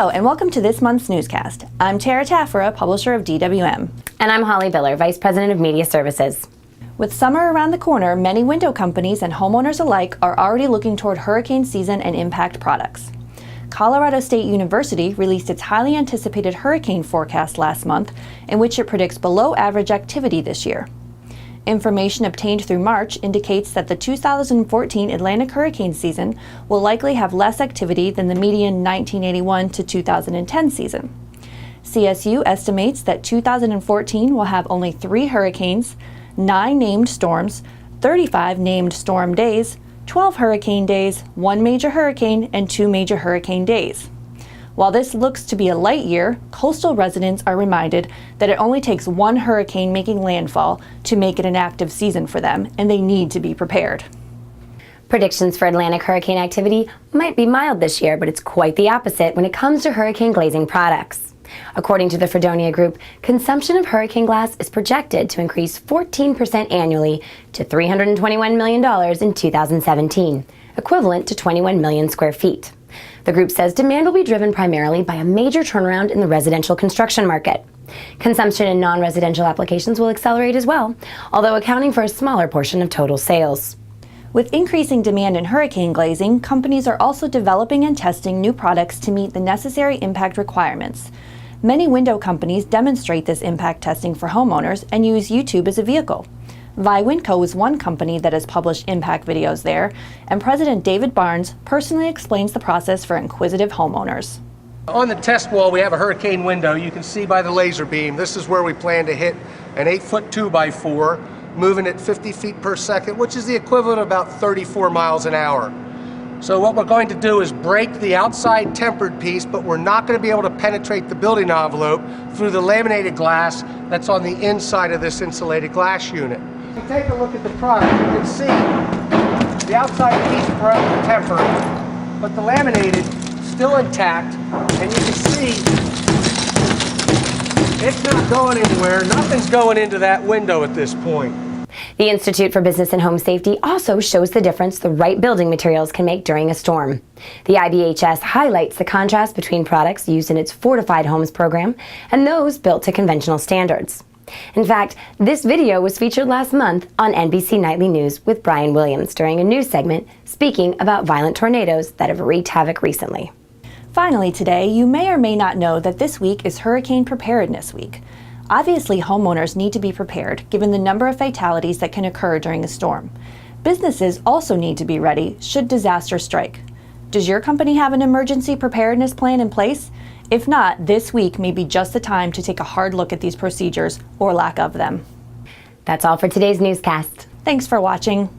Hello and welcome to this month's newscast. I'm Tara Taffera, publisher of DWM. And I'm Holly Biller, Vice President of Media Services. With summer around the corner, many window companies and homeowners alike are already looking toward hurricane season and impact products. Colorado State University released its highly anticipated hurricane forecast last month, in which it predicts below average activity this year. Information obtained through March indicates that the 2014 Atlantic hurricane season will likely have less activity than the median 1981 to 2010 season. CSU estimates that 2014 will have only 3 hurricanes, 9 named storms, 35 named storm days, 12 hurricane days, 1 major hurricane, and 2 major hurricane days. While this looks to be a light year, coastal residents are reminded that it only takes 1 hurricane making landfall to make it an active season for them, and they need to be prepared. Predictions for Atlantic hurricane activity might be mild this year, but it's quite the opposite when it comes to hurricane glazing products. According to the Fredonia Group, consumption of hurricane glass is projected to increase 14% annually to $321 million in 2017, equivalent to 21 million square feet. The group says demand will be driven primarily by a major turnaround in the residential construction market. Consumption in non-residential applications will accelerate as well, although accounting for a smaller portion of total sales. With increasing demand in hurricane glazing, companies are also developing and testing new products to meet the necessary impact requirements. Many window companies demonstrate this impact testing for homeowners and use YouTube as a vehicle. ViWinco is one company that has published impact videos there, and President David Barnes personally explains the process for inquisitive homeowners. On the test wall, we have a hurricane window. You can see by the laser beam, this is where we plan to hit an 8-foot 2x4, moving at 50 feet per second, which is the equivalent of about 34 miles an hour. So what we're going to do is break the outside tempered piece, but we're not going to be able to penetrate the building envelope through the laminated glass that's on the inside of this insulated glass unit. If you take a look at the product, you can see the outside piece broke tempered, but the laminated still intact, and you can see it's not going anywhere. Nothing's going into that window at this point. The Institute for Business and Home Safety also shows the difference the right building materials can make during a storm. The IBHS highlights the contrast between products used in its Fortified Homes program and those built to conventional standards. In fact, this video was featured last month on NBC Nightly News with Brian Williams during a news segment speaking about violent tornadoes that have wreaked havoc recently. Finally today, you may or may not know that this week is Hurricane Preparedness Week. Obviously, homeowners need to be prepared given the number of fatalities that can occur during a storm. Businesses also need to be ready should disaster strike. Does your company have an emergency preparedness plan in place? If not, this week may be just the time to take a hard look at these procedures or lack of them. That's all for today's newscast. Thanks for watching.